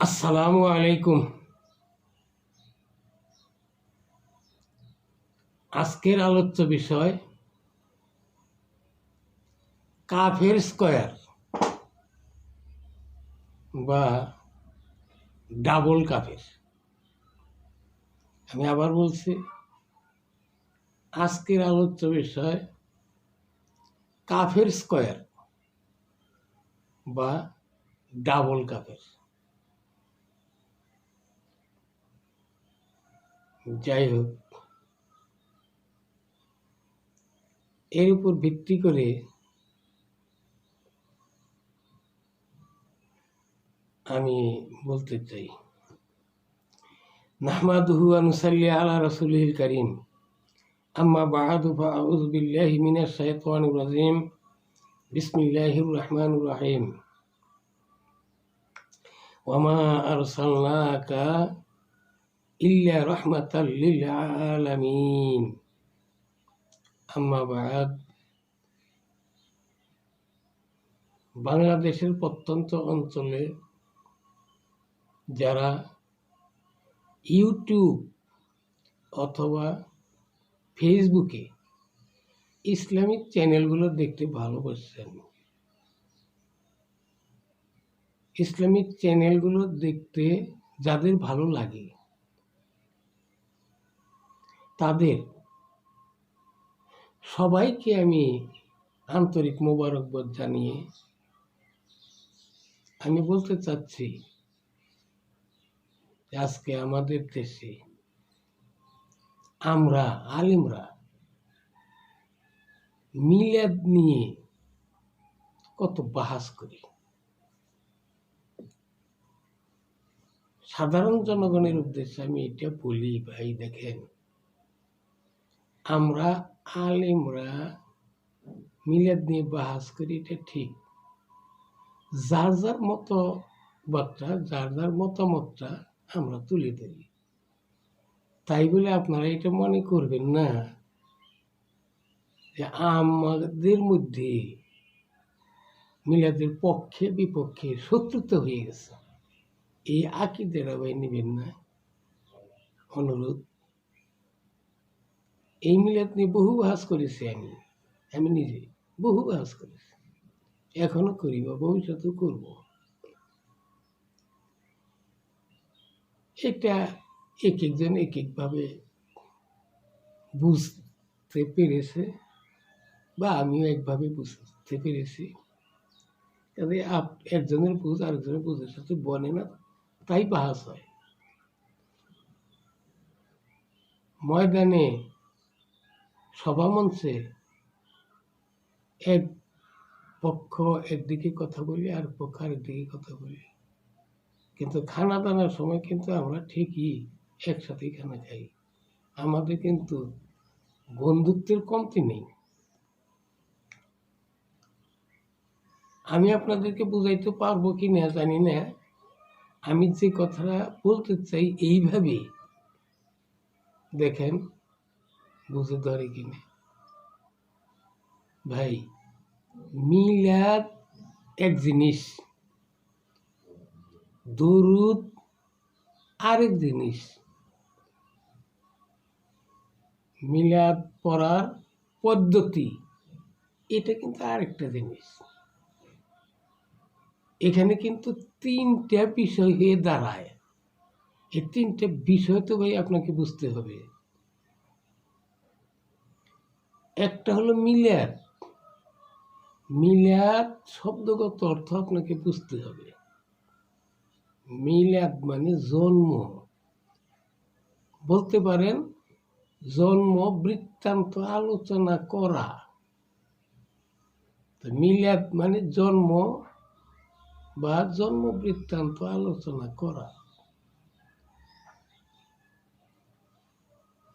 আসসালামু আলাইকুম। আজকের আলোচ্য বিষয় কাফের স্কয়ার বা ডাবল কাফের। আমি আবার বলছি, আজকের আলোচ্য বিষয় কাফের স্কয়ার বা ডাবল কাফের। যাই হোক, এর উপর ভিত্তি করে আমি বলতে চাই, নাহমাদুহু ওয়া নুসাল্লি আলা রাসূলিল কারীম, আম্মা বা'দু ফাআউযু বিল্লাহি মিনাশ শাইতানির রাজীম, বিসমিল্লাহির রহমানির রহিম। ওয়া মা আরসালনাকা ইল্লা রাহমাতাল লিল আলামিন, আম্মা বা'দ। বাংলাদেশের প্রত্যন্ত অঞ্চলে যারা ইউটিউব অথবা ফেসবুকে ইসলামিক চ্যানেলগুলো দেখতে ভালোবাসেন, ইসলামিক চ্যানেলগুলো দেখতে যাদের ভালো লাগে, তাদের সবাইকে আমি আন্তরিক মোবারকবাদ জানিয়ে আমি বলতে চাচ্ছি, আজকে আমাদের দেশে আমরা আলেমরা মিলাদ নিয়ে কত বাহাস করি। সাধারণ জনগণের উদ্দেশ্যে আমি এটা বলি, ভাই দেখেন, আমরা আলেমরা মিলাদ নিয়ে বাহাস করি, এটা ঠিক। যার যার মতবাদটা, যার যার মতামতটা আমরা তুলে ধরি। তাই বলে আপনারা এটা মনে করবেন না যে আমাদের মধ্যে মিলাদের পক্ষে বিপক্ষে শত্রুতা হয়ে গেছে। এই আকীদাটা ভাই নেবেন না, অনুরোধ। এই মিলাদ নিয়ে বহু বাহাস করেছি, আমি নিজে বহু বাহাস করেছি, এখনো করি বা ভবিষ্যতেও করব। এটা এক একজন এক একভাবে বুঝতে পেরেছে বা আমিও একভাবে বুঝতে পেরেছি। তবে একজনের বুঝ আরেকজনের বুঝের সাথে বনে না, তাই বাহাস হয়। ময়দানে সভামঞ্চে এক পক্ষ একদিকে কথা বলি, আর পক্ষ আরেকদিকে কথা বলি, কিন্তু খানা দানার সময় কিন্তু আমরা ঠিকই একসাথেই খানা খাই। আমাদের কিন্তু বন্ধুত্বের কমতি নেই। আমি আপনাদেরকে বুঝাইতে পারবো কি না জানি না, আমি যে কথাটা বলতে চাই এইভাবে দেখেন বুঝে ধরে কিনা। ভাই, মিলাদ এক জিনিস, দরুদ আরেক জিনিস। মিলাদ পড়ার পদ্ধতি এটা কিন্তু আরেকটা জিনিস। এখানে কিন্তু তিনটা বিষয় হয়ে দাঁড়ায়। এই তিনটা বিষয় তো ভাই আপনাকে বুঝতে হবে। একটা হলো মিলাদ। মিলাদ শব্দগত অর্থ আপনাকে বুঝতে হবে। মিলাদ মানে জন্ম, বলতে পারেন জন্ম বৃত্তান্ত আলোচনা করা। মিলাদ মানে জন্ম বা জন্ম বৃত্তান্ত আলোচনা করা।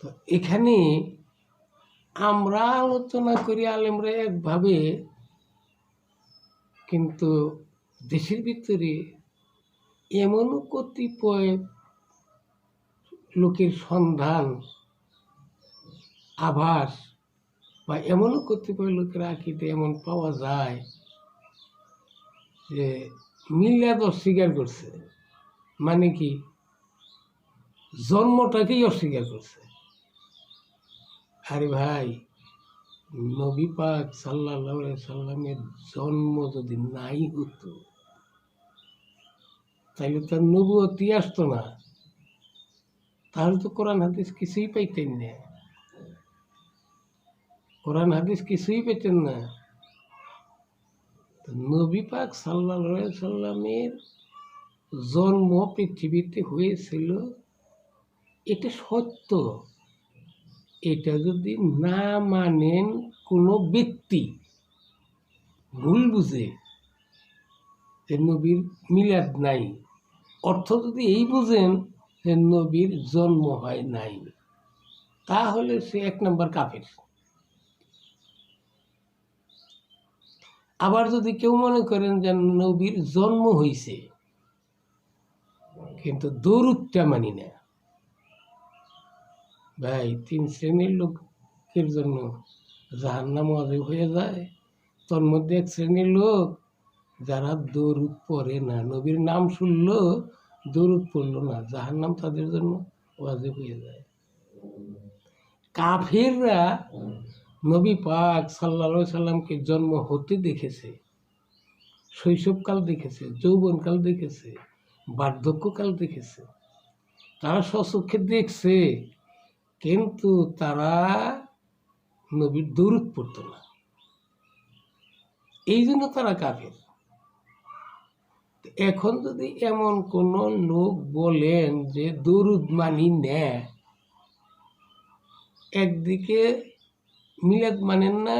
তো এখানে আমরা আলোচনা করি আলেমরা একভাবে, কিন্তু দেশের ভিতরে এমনও কতিপয় লোকের সন্ধান, আভাস বা এমনও কতিপয় লোকের আকিদে এমন পাওয়া যায় যে মিলাদ অস্বীকার করছে, মানে কি জন্মটাকেই অস্বীকার করছে। আরে ভাই, নবী পাক সাল্লাল্লাহু আলাইহি সাল্লামের জন্ম যদি নাই হতো তাহলে তার নবুয়তি আসতো না, তাহলে তো কোরআন হাদিস কিছুই পাইতেন না, কোরআন হাদিস কিছুই পেতেন না। নবী পাক সাল্লাল্লাহু আলাইহি সাল্লামের জন্ম পৃথিবীতে হয়েছিল, এটা সত্য। এটা যদি না মানেন কোনো ব্যক্তি, ভুল বুঝে যে নবীর মিলাদ নাই, অর্থ যদি এই বুঝেন যে নবীর জন্ম হয় নাই, তাহলে সে এক নম্বর কাফের। আবার যদি কেউ মনে করেন যে নবীর জন্ম হয়েছে কিন্তু দরুদটা মানি না, ভাই 3 শ্রেণীর লোকের জন্য জাহান্নাম ওয়াজিব হয়ে যায়। তোর মধ্যে এক শ্রেণীর লোক যারা দরুদ পড়ে না, নবীর নাম শুনলো দরুদ পড়লো না, জাহান্নাম তাদের জন্য ওয়াজিব হয়ে যায়। কাফেররা নবী পাক সাল্লাল্লাহু আলাইহি সাল্লামকে জন্ম হতে দেখেছে, শৈশবকাল দেখেছে, যৌবনকাল দেখেছে, বার্ধক্যকাল দেখেছে, তারা স্বচক্ষে দেখছে, কিন্তু তারা নবীর দরুদ পড়তো না, এই জন্য তারা কাফের। এখন যদি এমন কোন লোক বলেন যে দরুদ মানি না, একদিকে মিলাদ মানেন না,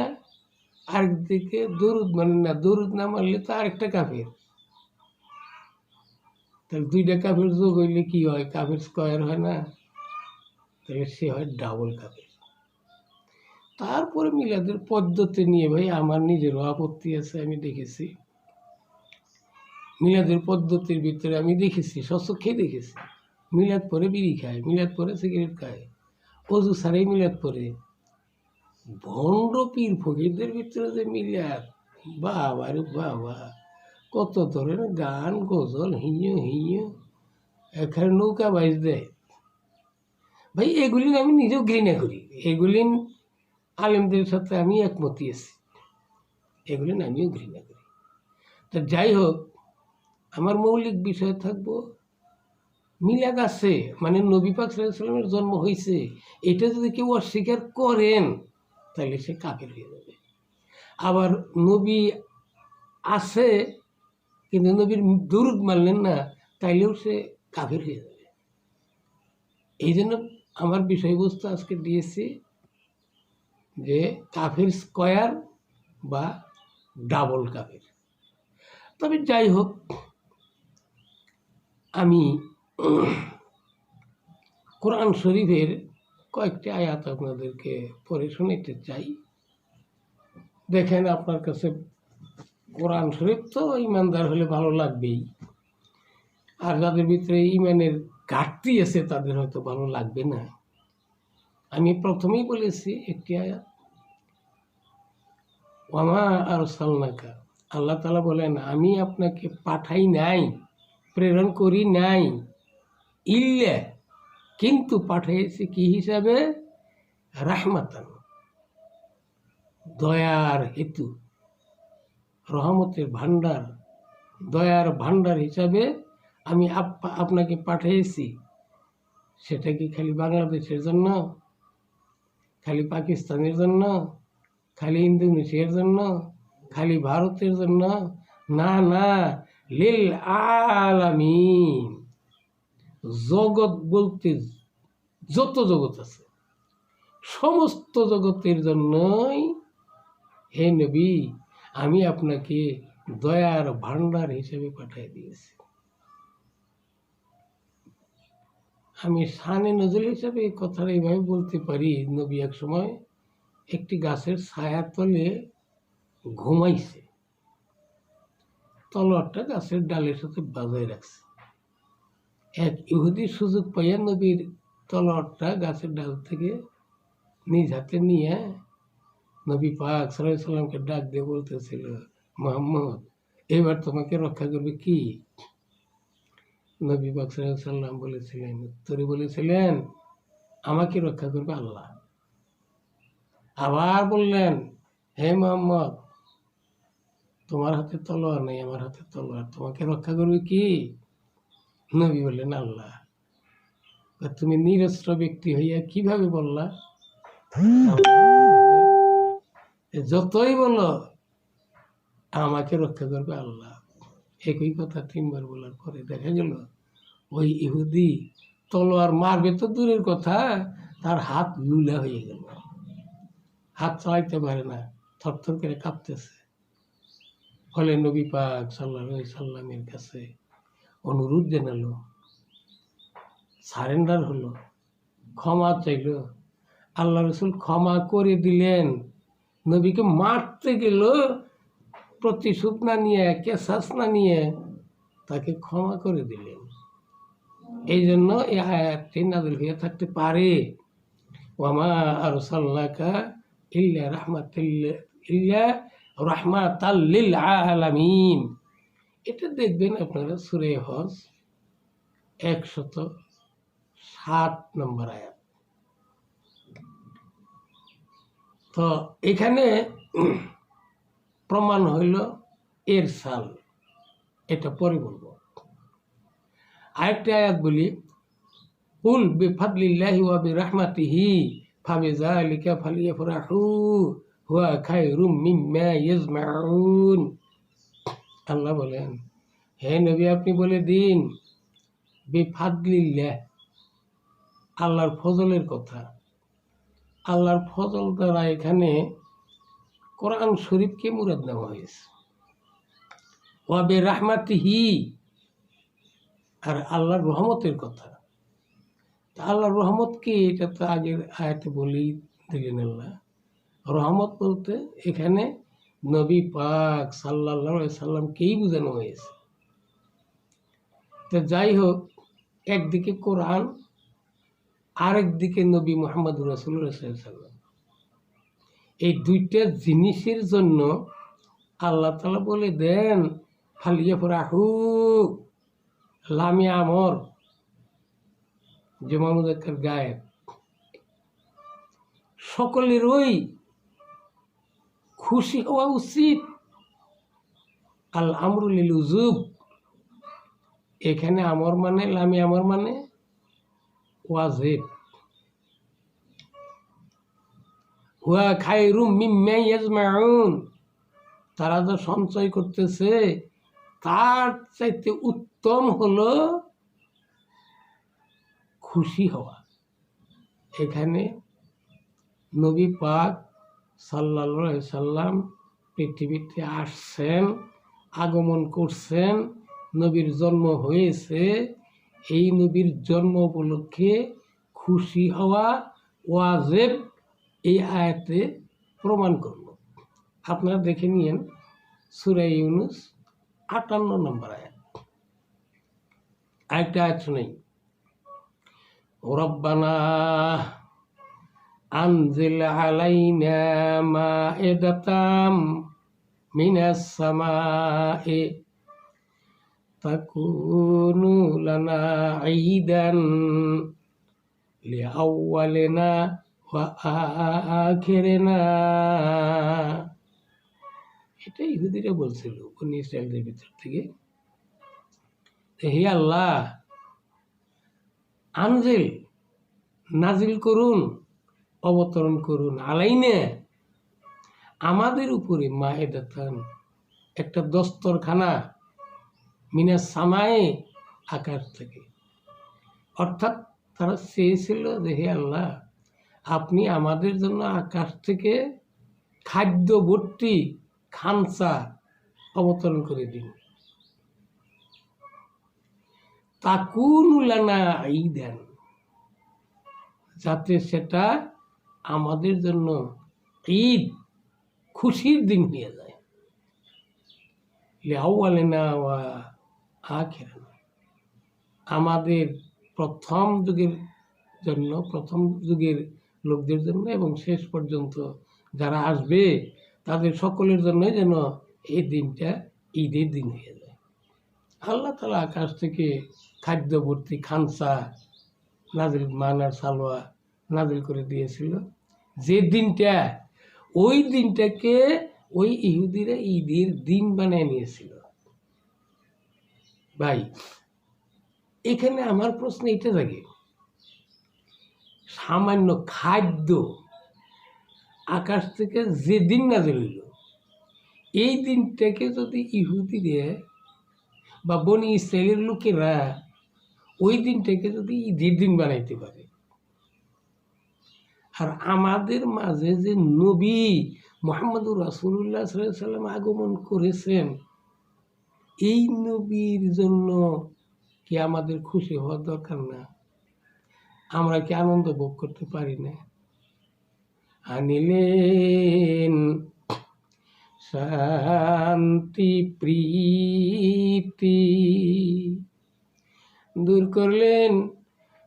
আরেকদিকে দরুদ মানেন না, দরুদ না মানলে তো আরেকটা কাফের। তাহলে দুইটা কাফের যোগ হইলে কি হয়? কাফের স্কয়ার হয় না? তাহলে সে হয় ডাবল কাফের। তারপরে মিলাদের পদ্ধতি নিয়ে ভাই আমার নিজেরও আপত্তি আছে। আমি দেখেছি মিলাদের পদ্ধতির ভিতরে, আমি দেখেছি, স্বচক্ষে দেখেছি, মিলাদ পরে বিড়ি খায়, মিলাদ পরে সিগারেট খায়, অজু ছাড়াই মিলাদ পরে। ভণ্ড পীর ফকিরদের ভিতরে যে মিলাদ, বাবা রে বাবা, কত ধরনের গান গজল হিঁয় হিঁয়, এখানে নৌকা বাইজ দেয়। ভাই এগুলি আমি নিজেও ঘৃণা করি, এগুলি আলেমদের সাথে আমি একমতি আছি, এগুলি আমিও ঘৃণা করি। তা যাই হোক, আমার মৌলিক বিষয় থাকবো মিলাদ আছে, মানে নবী পাক সাল্লাল্লাহু আলাইহি সাল্লামের জন্ম হয়েছে, এটা যদি কেউ অস্বীকার করেন তাহলে সে কাফের হয়ে যাবে। আবার নবী আছে কিন্তু নবীর দরুদ মানলেন না, তাইলেও সে কাফের হয়ে যাবে। এই জন্য আমার বিষয়বস্তু আজকে দিয়েছি যে কাফের স্কয়ার বা ডাবল কাফের। তবে যাই হোক, আমি কোরআন শরীফের কয়েকটি আয়াত আপনাদেরকে পড়ে শোনাতে চাই। দেখেন, আপনার কাছে কোরআন শরীফ তো ইমানদার হলে ভালো লাগবেই, আর যাদের ভিতরে ইমানের ঘাটতি আছে তাদের হয়তো ভালো লাগবে না। আমি প্রথমেই বলেছি একটি আয়াত, ওয়ামা আরসালনাকা, আল্লাহ তাআলা বলেন আমি আপনাকে পাঠাই নাই, প্রেরণ করি নাই, ইল্লা, কিন্তু পাঠিয়েছি কি হিসাবে? রাহমাতান, দয়ার হেতু, রহমতের ভান্ডার, দয়ার ভান্ডার হিসাবে আমি আপনাকে পাঠিয়েছি। সেটা কি খালি বাংলাদেশের জন্য, খালি পাকিস্তানের জন্য, খালি ইন্দোনেশিয়ার জন্য, খালি ভারতের জন্য? না না, লিল আলামিন, জগৎ বলতে যত জগৎ আছে সমস্ত জগতের জন্যই হে নবী আমি আপনাকে দয়ার ভান্ডার হিসেবে পাঠিয়ে দিয়েছি। আমি শানে নজরুল হিসেবে এই কথাটা এইভাবে বলতে পারি, নবী এক সময় একটি গাছের ছায়া তলে ঘুমাইছে, তলোয়ারটা গাছের ডালের সাথে বাজায় রাখছে। এক ইহুদি সুযোগ পাইয়া নবীর তলোয়ারটা গাছের ডাল থেকে নিজ হাতে নিয়ে নবী পাক সাল্লাল্লাহু আলাইহি সাল্লামকে ডাক দিয়ে বলতেছিল, মুহাম্মদ এবার তোমাকে রক্ষা করবে কি? নবী পাক সাল্লাল্লাহু আলাইহি সাল্লাম বলেছিলেন, উত্তরে বলেছিলেন, আমাকে রক্ষা করবে আল্লাহ। আবার বললেন, হে মুহাম্মদ, তোমার হাতে তলোয়ার নেই, আমার হাতে তলোয়ার, তোমাকে রক্ষা করবে কি? নবী বললেন, আল্লাহ। তুমি নিরস্ত্র ব্যক্তি হইয়া কিভাবে বললা? যতই বলো আমাকে রক্ষা করবে আল্লাহ, একই কথা 3 বার বলার পরে দেখা গেল ওই ইহুদি তলোয়ার মারবে তো দূরের কথা, তার হাত লুলা হয়ে গেল, হাত চালাইতে পারে না, থরথর করে কাঁপতেছে। ফলে নবী পাক সাল্লাল্লাহু আলাইহি সাল্লামের কাছে অনুরোধ জানালো, সারেন্ডার হলো, ক্ষমা চাইল। আল্লাহ রসুল ক্ষমা করে দিলেন। নবীকে মারতে গেল, প্রতিশোধ না নিয়ে, কেসাস না নিয়ে, তাকে ক্ষমা করে দিলেন। এই জন্য এই আয়াতটি নাযিল হয়ে থাকতে পারে, ওয়ামা আরসালনাকা ইল্লা রাহমাতাল লিল আলামিন। এটা দেখবেন আপনারা সূরা হজ 107 নম্বর আয়াত। তো এখানে প্রমাণ হইল ইরসাল, এটা পরে বলবো। আরেকটা আয়াত বলি, কুল বিফাদলিল্লাহি ওয়া বিরাহমাতিহি ফাবিযালিকা ফালিয়াফরাহু হুয়া খায়রুম মিম্মা ইয়াজমাউন। আল্লাহ বলেন, হে নবী আপনি বলে দিন, বিফাদলিল্লাহ, আল্লাহর ফজলের কথা। আল্লাহর ফজল দ্বারা এখানে কোরআন শরীফকে মুরাদ নেওয়া হয়েছে। ওয়া বিরাহমাতিহি, আর আল্লাহর রহমতের কথা। আল্লাহর রহমত কি, এটা তো আগের আয়াতে বলেই দিলেন আল্লাহ। রহমত বলতে এখানে নবী পাক সাল্লাল্লাহু আলাইহি সাল্লামকেই বোঝানো হয়েছে। তো যাই হোক, একদিকে কোরআন, আরেকদিকে নবী মুহাম্মদ রাসূলুল্লাহ সাল্লাল্লাহু আলাইহি সাল্লাম, এই দুইটা জিনিসের জন্য আল্লাহ তাআলা বলে দেন ফালিয়াফরাহু, লামে আমর, জমা মুযাক্কার গায়েব, সকলেরই খুশি হওয়া উচিত। আল আমরু লিল উজুব, এখানে আমর মানে, লামে আমর মানে ওয়াজিব। হুয়া খায়রুম মিম্মা ইয়াজমাউন, তারা যা সঞ্চয় করতেছে তার চাইতে উত্তম হলো খুশি হওয়া। এখানে নবী পাক সাল্লাল্লাহু আলাইহি সাল্লাম পৃথিবীতে আসছেন, আগমন করছেন, নবীর জন্ম হয়েছে। এই নবীর জন্ম উপলক্ষে খুশি হওয়া ওয়াজিব, এই আয়াতে প্রমাণ করল। আপনারা দেখে নিয়েন সূরা ইউনূস 58 নম্বর আয়াত। আরেকটা আয়াত শুনাই, রব্বানা আনজিল আলাইনা মাইদাতাম মিনাস সামাই তাকুনু লানা ঈদান লিআউয়ালিনা ওয়া আখিরিনা। এটা ইহুদিরা বলছিল বনী ইসরাঈলদের ভিতর থেকে, হে আল্লাহ, আনজিল, নাজিল করুন, অবতরণ করুন, আলাইনা, আমাদের উপরে, মাইদাতান, একটা দস্তরখানা, মিনাস সামায়ে, আকাশ থেকে। অর্থাৎ তারা চেয়েছিল যে হে আল্লাহ, আপনি আমাদের জন্য আকাশ থেকে খাদ্য ভর্তি খানসা অবতরণ করে দিন। তাকুনু লানা ঈদান, যাতে সেটা আমাদের জন্য ঈদ, খুশির দিন হয়ে যায়। লিআউয়ালিনা ওয়া আখিরিনা, আমাদের প্রথম যুগের জন্য, প্রথম যুগের লোকদের জন্য এবং শেষ পর্যন্ত যারা আসবে তাদের সকলের জন্য যেন এই দিনটা ঈদের দিন হয়ে যায়। আল্লাহ তাআলা আকাশ থেকে খাদ্য ভর্তি খানসা নাজিল মানার সালোয়া নাজিল করে দিয়েছিল, যে দিনটা ওই দিনটাকে ওই ইহুদিরা ঈদের দিন বানিয়ে নিয়েছিল। ভাই এখানে আমার প্রশ্ন এটা থাকে, সামান্য খাদ্য আকাশ থেকে যে দিন নাজিল হইল, এই দিনটাকে যদি ইহুদিরা বা বনি ইসরায়েলের লোকেরা ওই দিনটাকে যদি ঈদের দিন বানাইতে পারে, আর আমাদের মাঝে যে নবী মুহাম্মদুর রাসূলুল্লাহ সাল্লাল্লাহু আলাইহি ওয়াসাল্লাম আগমন করেছেন, এই নবীর জন্য কি আমাদের খুশি হওয়া দরকার না? আমরা কি আনন্দ ভোগ করতে পারি না? আনিলেন শান্তি প্রীতি, দূর করলেন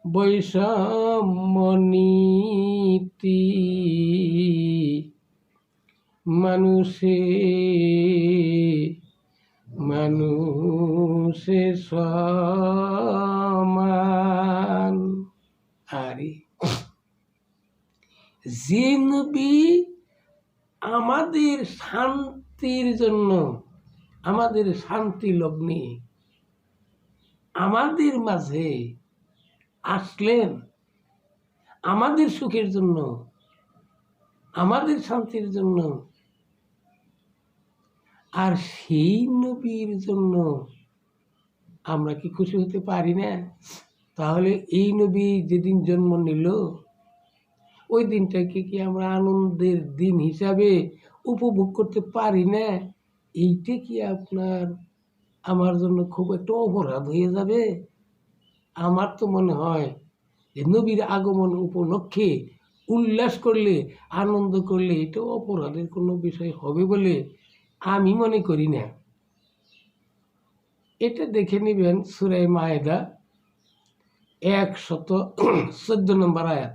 বৈষম্য নীতি, মানুষে সমান। আরে যে নবী আমাদের শান্তির জন্য, আমাদের শান্তি লগ্নে আমাদের মাঝে আসলেন, আমাদের সুখের জন্য, আমাদের শান্তির জন্য, আর সেই নবীর জন্য আমরা কি খুশি হতে পারি না? তাহলে এই নবী যেদিন জন্ম নিল, ওই দিনটাকে কি আমরা আনন্দের দিন হিসাবে উপভোগ করতে পারি না? এইটা কি আপনার আমার জন্য খুব একটা অপরাধ হয়ে যাবে? আমার তো মনে হয় যে নবীর আগমন উপলক্ষে উল্লাস করলে, আনন্দ করলে এটা অপরাধের কোনো বিষয় হবে বলে আমি মনে করি না। এটা দেখে নেবেন সূরা মায়েদা 114 নম্বর আয়াত,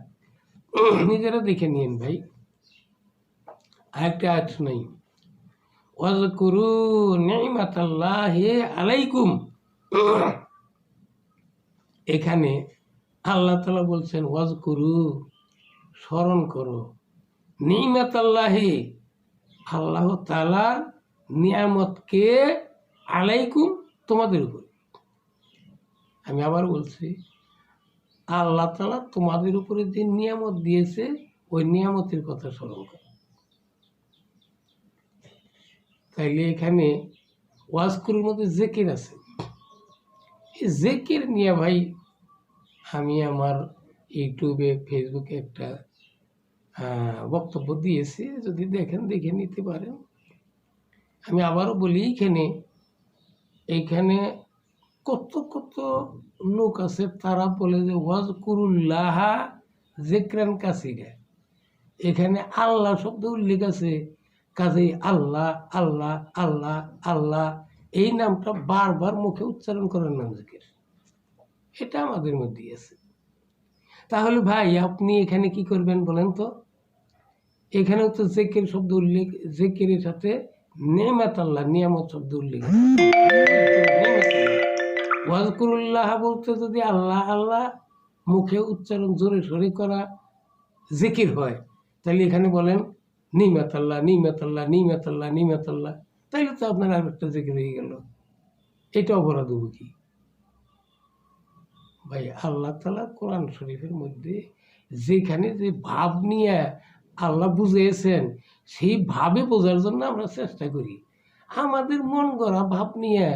নিজেরা দেখে নিন ভাই। আরেকটা আয়াত শোনাই, ওয়াজকুরু নি'মাতাল্লাহি আলাইকুম। এখানে আল্লাহ তাআলা বলছেন ওয়াজকুরু, স্মরণ করো, নি'মাতাল্লাহি, আল্লাহ তাআলার নিয়ামতকে, আলাইকুম, তোমাদের উপর। আমি আবার বলছি, আল্লাহ তাআলা তোমাদের উপরে যে নিয়ামত দিয়েছে ওই নিয়ামতের কথা স্মরণ করো। তাইলে এখানে ওয়াজকুরুর মধ্যে জিকির আছে। এই জিকির নিয়ে ভাই আমি আমার ইউটিউবে ফেসবুকে একটা বক্তব্য দিয়েছি, যদি দেখেন দেখে নিতে পারেন। আমি আবারও বলি, এইখানে কত কত লোক আছে তারা বলে যে ওয়াজকুরুল্লাহ যিকরান কাসীরা, এখানে আল্লাহ শব্দ উল্লেখ আছে, কাজেই আল্লাহ আল্লাহ আল্লাহ আল্লাহ এই নামটা বারবার মুখে উচ্চারণ করার নাম জিকির। এটা আমাদের মধ্যেই আছে। তাহলে ভাই আপনি এখানে কি করবেন বলেন তো? এখানেও তো জিকির শব্দ উল্লেখ, জিকিরের সাথে নেমাত আল্লাহ, নিয়ামত শব্দ উল্লেখ। ওয়াজকুরুল্লাহ বলতে যদি আল্লাহ আল্লাহ মুখে উচ্চারণ জোরে সোরে করা জিকির হয়, তাহলে এখানে বলেন নিমাত আল্লাহ নিমাত আল্লাহ নিমাত আল্লাহ নিমাত আল্লাহ, তাইলে তো আপনার আর একটা জিকির হয়ে গেল। এটা অপরাধ হবে কি ভাই? আল্লাহ তাআলা কোরআন শরীফের মধ্যে যেখানে যে ভাব নিয়ে আল্লাহ বুঝিয়েছেন, সেই ভাবে বোঝার জন্য আমরা চেষ্টা করি। আমাদের মন গড়া ভাব নিয়ে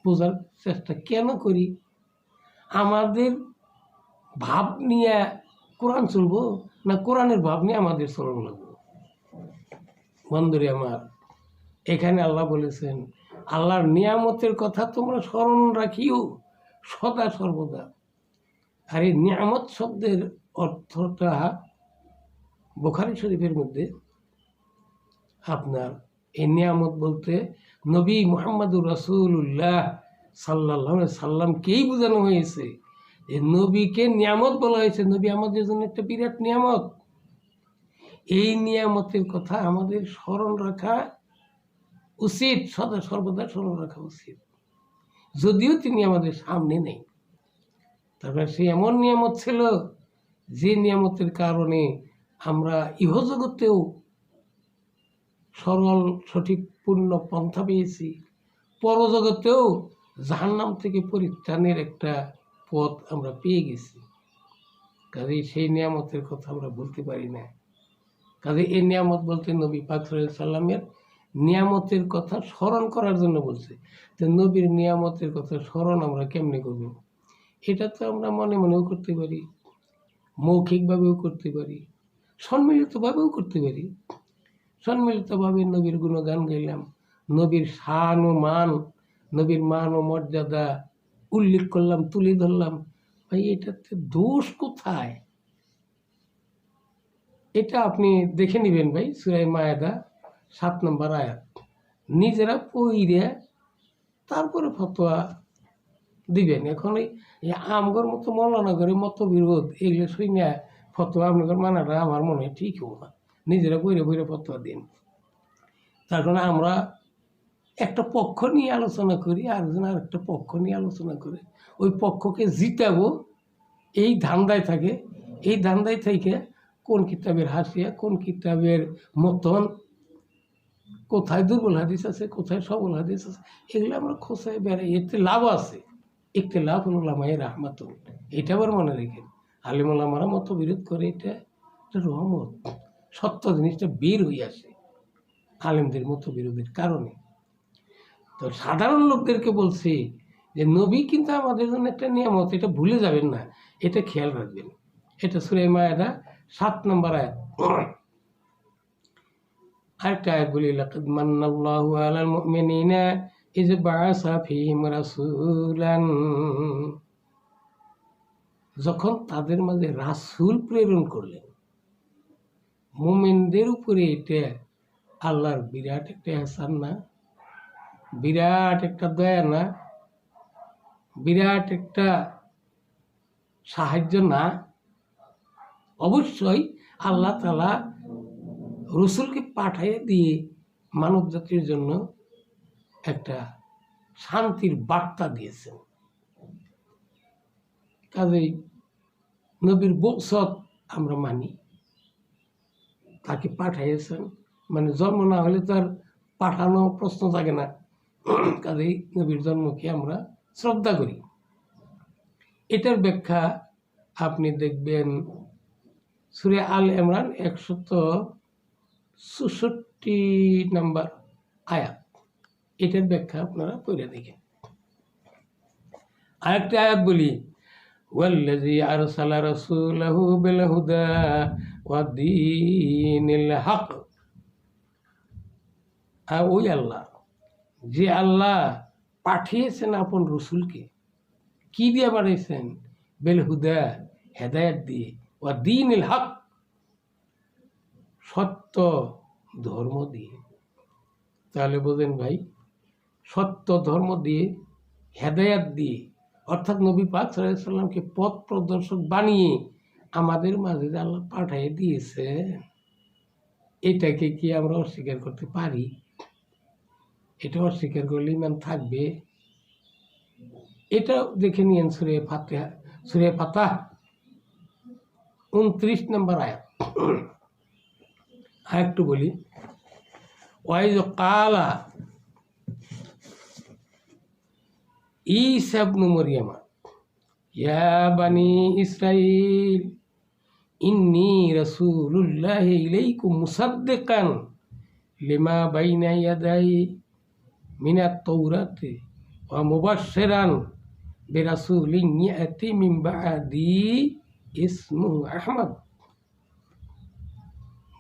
বোঝার চেষ্টা কেন করি? আমাদের ভাব নিয়ে কোরআন চলবো না কোরআনের ভাব নিয়ে আমাদের চলন লাগবো? বন্ধুরে আমার, এখানে আল্লাহ বলেছেন আল্লাহর নিয়ামতের কথা তোমরা স্মরণ রাখিও সদা সর্বদা। আর এই নিয়ামত শব্দের অর্থটা বুখারী শরীফের মধ্যে আপনার এই নিয়ামত বলতে নবী মুহাম্মদুর রাসূলুল্লাহ সাল্লাল্লাহু আলাইহি সাল্লামকেই বোঝানো হয়েছে। এই নবীকে নিয়ামত বলা হয়েছে। নবী আমাদের জন্য একটা বিরাট নিয়ামত। এই নিয়ামতের কথা আমাদের স্মরণ রাখা উচিত, সদা সর্বদা স্মরণ রাখা উচিত, যদিও তিনি আমাদের সামনে নেই। তারপরে সে এমন নিয়ামত ছিল যে নিয়ামতের কারণে আমরা ইহজগতেও সরল সঠিক পূর্ণ পন্থা পেয়েছি, পরজগতেও জাহান্নাম থেকে পরিত্রাণের একটা পথ আমরা পেয়ে গেছি। কাজেই সেই নিয়ামতের কথা আমরা বলতে পারি না। কাজে এই নিয়ামত বলতে নবী পাক সাল্লাল্লাহু আলাইহি সাল্লামের নিয়ামতের কথা স্মরণ করার জন্য বলছে। তো নবীর নিয়ামতের কথা স্মরণ আমরা কেমনে করব? এটা তো আমরা মনে মনেও করতে পারি, মৌখিকভাবেও করতে পারি, সম্মিলিতভাবেও করতে পারি। সম্মিলিতভাবে নবীর গুণগান গাইলাম, নবীর শান ও মান, নবীর মান ও মর্যাদা উল্লেখ করলাম, তুলে ধরলাম। ভাই এটাতে দোষ কোথায়? এটা আপনি দেখে নেবেন ভাই, সূরা মায়েদা 7 নম্বর আয়াত। নিজেরা পড়ে তারপরে ফতোয়া দিবেন। এখন এই আমগর মতো মৌলানাগরের মতবিরোধ এগুলো শুনে ফতোয়া আপনাদের মানাটা আমার মনে হয় ঠিক হবো না। নিজেরা বইরে বইরে ফতোয়া দিন। তার কারণে আমরা একটা পক্ষ নিয়ে আলোচনা করি, আরেকজন আর একটা পক্ষ নিয়ে আলোচনা করে ওই পক্ষকে জিতাবো এই ধান্দায় থাকে। এই ধান্দায় থেকে কোন কিতাবের হাসিয়া, কোন কিতাবের মতন, কোথায় দুর্বল হাদিস আছে, কোথায় সবল হাদিস আছে, এগুলো আমরা খোঁচায় বেড়াই। এতে লাভ আছে, একটি লাভ হল লামায় রাহমাতুল। এটা আবার মনে রেখেন, আলিমুল্লামারা মত বিরোধ করে, এটা রহমত। সত্য জিনিসটা বের হয়ে আসে আলেমদের মতো বিরোধের কারণে। তো সাধারণ লোকদেরকে বলছি যে নবী কিন্তু আমাদের জন্য একটা নিয়ামত, এটা ভুলে যাবেন না, এটা খেয়াল রাখবেন। এটা সূরা মায়েদা 7 নম্বর আয়াত। আরেকটা আয়াত বলি, লাকাদ মান্নাল্লাহু আলাল মুমিনিনা ইয বাআসা ফীহিম রাসূলান, যখন তাদের মাঝে রাসূল প্রেরণ করলেন। মুমিনদের উপরে এটা আল্লাহর বিরাট একটা এহসান না? বিরাট একটা দয়া না? বিরাট একটা সাহায্য না? অবশ্যই আল্লাহ তাআলা রসুলকে পাঠিয়ে দিয়ে মানব জাতির জন্য একটা শান্তির বার্তা দিয়েছেন। কাজেই নবীর বকসত আমরা মানি, তাকে পাঠাইয়েছেন, মানে জন্ম না হলে তার পাঠানো প্রশ্ন থাকে না। কাজেই নবীর জন্মকে আমরা শ্রদ্ধা করি। এটার ব্যাখ্যা আপনি দেখবেন সূরা আল ইমরান 164 নম্বর আয়াত। এটার ব্যাখ্যা আপনারা পড়ে দেখেন। আরেকটা আয়াত বলি, ওয়াল্লাযী আরসালা রাসূলাহু বিল হুদা ওয়া দীনিল হক। আর ওই আল্লাহ, যে আল্লাহ পাঠিয়েছেন আপন রসুলকে, কি দিয়ে পাঠিয়েছেন? বিল হুদা, হেদায়েত দিয়ে, ওয়া দীনিল হক, সত্য ধর্ম দিয়ে। তাহলে বোঝেন ভাই, সত্য ধর্ম দিয়ে, হেদায়েত দিয়ে, অর্থাৎ নবী পাক সাল্লাল্লাহু আলাইহি সাল্লামকে পথ প্রদর্শক বানিয়ে আমাদের মাঝে যে আল্লাহ পাঠিয়ে দিয়েছে, এটাকে কি আমরা অস্বীকার করতে পারি? এটা অস্বীকার করলে ইমান থাকবে? এটা দেখে নিয়েন সূরা ফাতিহা, সূরা ফাতাহ 29 নম্বর আয়াত। আরেকটু বলি, ওয়াইজ কালা ঈসা ইবনে মারইয়াম ইয়া বানি ইসরাঈল ইন্নী রাসূলুল্লাহি ইলাইকুম মুসাদ্দিকান লিমা বাইনা ইয়াদাই মিনাত তাওরাতি ওয়া মুবাশশিরান বিরাসূলিন ইয়াতি মিন বা'দি ইসমুহু আহমদ।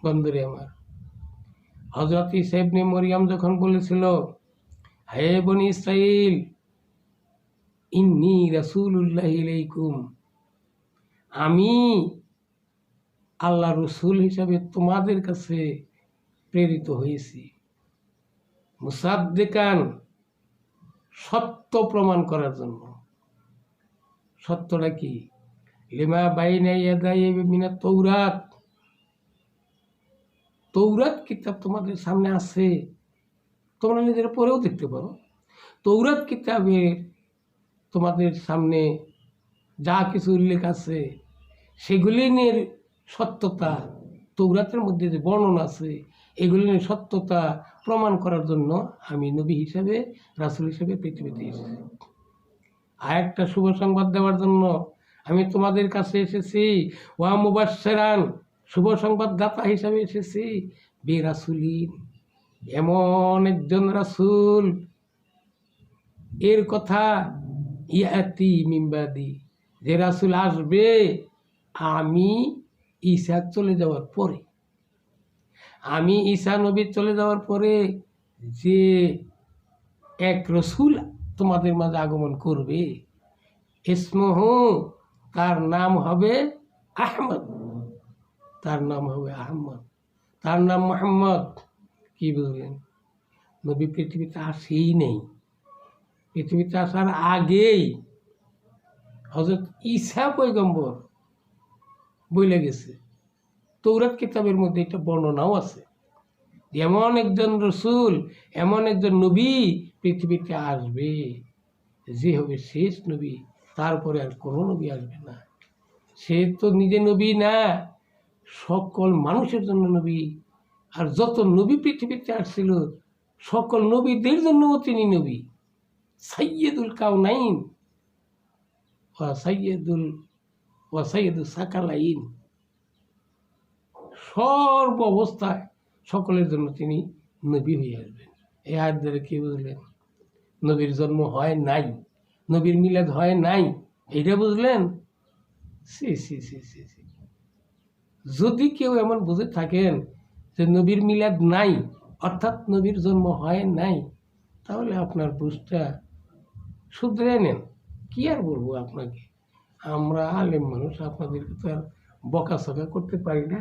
বন্ধুরে আমার, হযরত ঈসা ইবনে মারইয়াম যখন বলেছিল, হে বনি ইসরাইল, ইন্নী রাসূলুল্লাহি ইলাইকুম, আমি আল্লাহ রসুল হিসাবে তোমাদের কাছে প্রেরিত হয়েছি, মুসাদ্দিকান, সত্য প্রমাণ করার জন্য। সত্যটা কি? লিমা বাইনা ইয়াদাই মিনাত তাওরাত, তৌরাত কিতাব তোমাদের সামনে আছে, তোমরা নিজেরা পড়েও দেখতে পারো। তৌরাত কিতাবের তোমাদের সামনে যা কিছু উল্লেখ আছে সেগুলি নিয়ে সত্যতা, তৌরাতের মধ্যে যে বর্ণনা আছে এগুলি নিয়ে সত্যতা প্রমাণ করার জন্য আমি নবী হিসাবে, রাসূল হিসাবে পৃথিবীতে এসেছি। আর একটা শুভ সংবাদ দেওয়ার জন্য আমি তোমাদের কাছে এসেছি। ওয়া মুবাশশিরান, শুভ সংবাদ দাতা হিসাবে এসেছি। বি রাসূলিন, এমন একজন রাসূল এর কথা, ইয়াতি মিন বাদি, যে রাসূল আসবে আমি ঈসা চলে যাওয়ার পরে, আমি ঈসা নবী চলে যাওয়ার পরে যে এক রসুল তোমাদের মাঝে আগমন করবে, ইসমুহু, তার নাম হবে আহমদ, তার নাম হবে আহমদ, তার নাম মুহাম্মদ। কি বুঝলেন? নবী পৃথিবীতে আসেই নেই, পৃথিবীতে আসার আগেই হযরত ঈসা পয়গম্বর বলে গেছে। তৌরাত কিতাবের মধ্যে এটা বর্ণনাও আছে, এমন একজন রসুল, এমন একজন নবী পৃথিবীতে আসবে যে হবে শেষ নবী, তারপরে আর কোনো নবী আসবে না। সে তো নিজে নবী না, সকল মানুষের জন্য নবী। আর যত নবী পৃথিবীতে আসছিল সকল নবীদের জন্যও তিনি নবী, সাইয়্যিদুল কাউনাইন ওয়া সাইয়্যিদুস সাকালাইন। সর্ব অবস্থায় সকলের জন্য তিনি নবী হয়ে আসবেন। এই আয়াত দ্বারা কি বুঝলেন? নবীর জন্ম হয় নাই, নবীর মিলাদ হয় নাই, এইটা বুঝলেন? সি সি সি সি সি যদি কেউ এমন বুঝে থাকেন যে নবীর মিলাদ নাই, অর্থাৎ নবীর জন্ম হয় নাই, তাহলে আপনার বুঝটা শুধরে নেন। কি আর বলবো আপনাকে, আমরা আলেম মানুষ, আপনাদেরকে তো আর বকাঝকা করতে পারি না।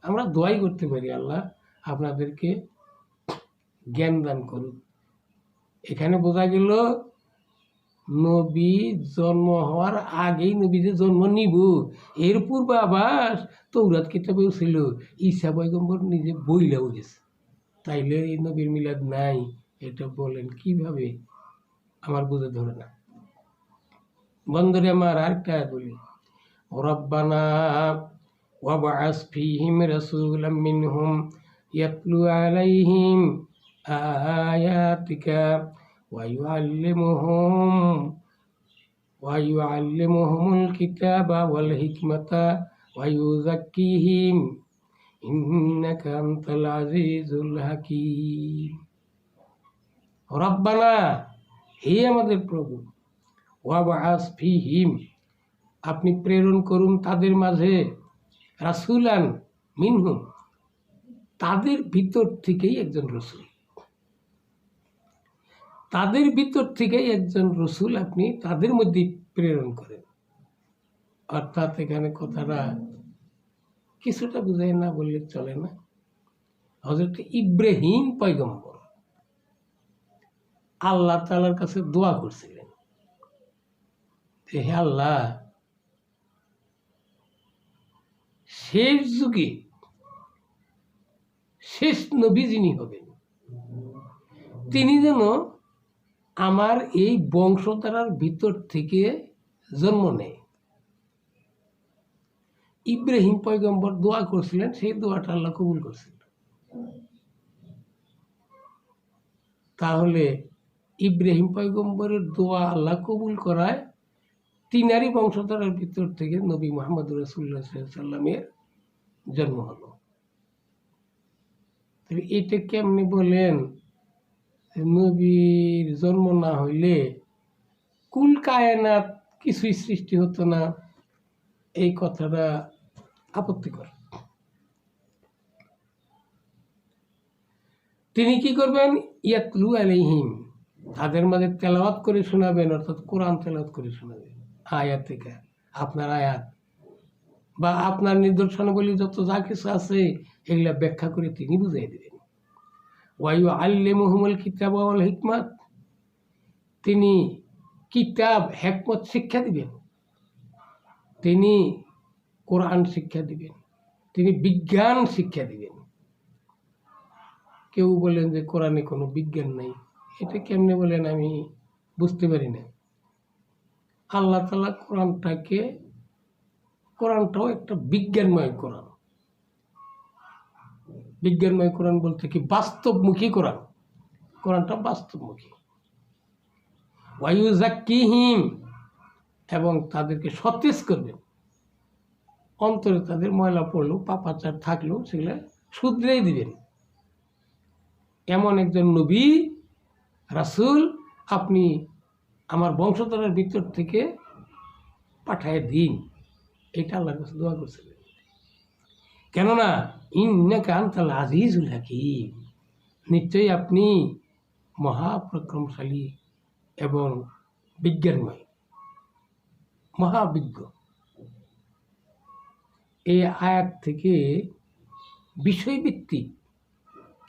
আমরা দোয়াই করতে পারি, আল্লাহ আপনাদেরকে জ্ঞান দান করুন। এখানে বোঝা গেল নবী জন্ম হওয়ার আগেই নবী যে জন্ম নিব এর পূর্বাভাস তৌরাত কিতাবেও ছিল, ঈসা পয়গম্বর নিজে বইলেও গেছে। তাইলে এই নবীর মিলাদ নাই, এটা বলেন কিভাবে? আমার বুঝে ধরে না। বন্ধুরে আমার আরেকটা বলি, রব্বানা ওয়াবআস ফীহিম রাসূলাম মিনহুম ইয়াতলু আলাইহিম আয়াতিকা ওয়া ইউআল্লিমুহুমুল কিতাবা ওয়াল হিকমাতা ওয়া ইউযাক্কিহিম ইন্নাকা আনতাল আজিজুল হাকীম। রব্বানা, হে আমাদের প্রভু, ওয়াবআস ফীহিম, আপনি প্রেরণ করুন তাদের মাঝে, রাসূলান মিনহুম, তাদের ভিতর থেকেই একজন রসুল, তাদের ভিতর থেকেই একজন রসুল আপনি তাদের মধ্যে প্রেরণ করেন। অর্থাৎ এখানে কথাটা কিছুটা বুঝাই না বললে চলে না। হযরত ইব্রাহিম পয়গম্বর আল্লাহ তাআলার কাছে দোয়া করছিলেন, হে আল্লাহ, শেষ যুগে শেষ নবী যিনি হবেন তিনি যেন আমার এই বংশধারার ভিতর থেকে জন্ম নেয়। ইব্রাহিম পয়গম্বর দোয়া করছিলেন, সেই দোয়াটা আল্লাহ কবুল করছিলেন। তাহলে ইব্রাহিম পয়গম্বরের দোয়া আল্লাহ কবুল করায় তিনারই বংশধারার ভিতর থেকে নবী মুহাম্মদ রাসূলুল্লাহ সাল্লাল্লাহু আলাইহি ওয়াসাল্লামের জন্ম হলো। তবে এটা কেমনি বলেন, নবীর জন্ম না হইলে কুল কায়নাত কিছুই সৃষ্টি হতো না, এই কথাটা আপত্তিকর। তিনি কি করবেন? ইয়াতলু আলাইহিম, তাদের মাঝে তেলাওয়াত করে শোনাবেন, অর্থাৎ কোরআন তেলাওয়াত করে শোনাবেন। আয়াত থেকে আপনার আয়াত বা আপনার নিদর্শনাবলী যত যা কিছু আছে এগুলা ব্যাখ্যা করে তিনি বুঝাই দেবেন। ওয়া ইউআল্লিমুহুমুল কিতাবা ওয়াল হিকমাত, তিনি কিতাব হিকমত শিক্ষা দিবেন, তিনি কোরআন শিক্ষা দিবেন, তিনি বিজ্ঞান শিক্ষা দিবেন, কেউ বলেন যে কোরআনে কোনো বিজ্ঞান নাই, এটা কেমনে বলেন আমি বুঝতে পারি না। আল্লাহ তাআলা কোরআনটাও একটা বিজ্ঞানময় কোরআন। বিজ্ঞানময় কোরআন বলতে কি বাস্তবমুখী কোরআন। কোরআনটা বাস্তবমুখী। ওয়ায়ুযাক্কিহিম, এবং তাদেরকে সতেজ করবেন। অন্তরে তাদের ময়লা পড়লেও পাপাচার থাকলেও সেগুলো শুধরেই দিবেন। এমন একজন নবী রাসূল আপনি আমার বংশধরের ভিতর থেকে পাঠায় দিন, এটা আল্লাহর কাছে দোয়া করছিলেন। কেননা ইন্নাকা আনতাল আজিজুল হাকীম, নিশ্চয়ই আপনি মহাপরাক্রমশালী এবং বিজ্ঞানময়, মহাবিজ্ঞ। এই আয়াত থেকে বিষয়ভিত্তিক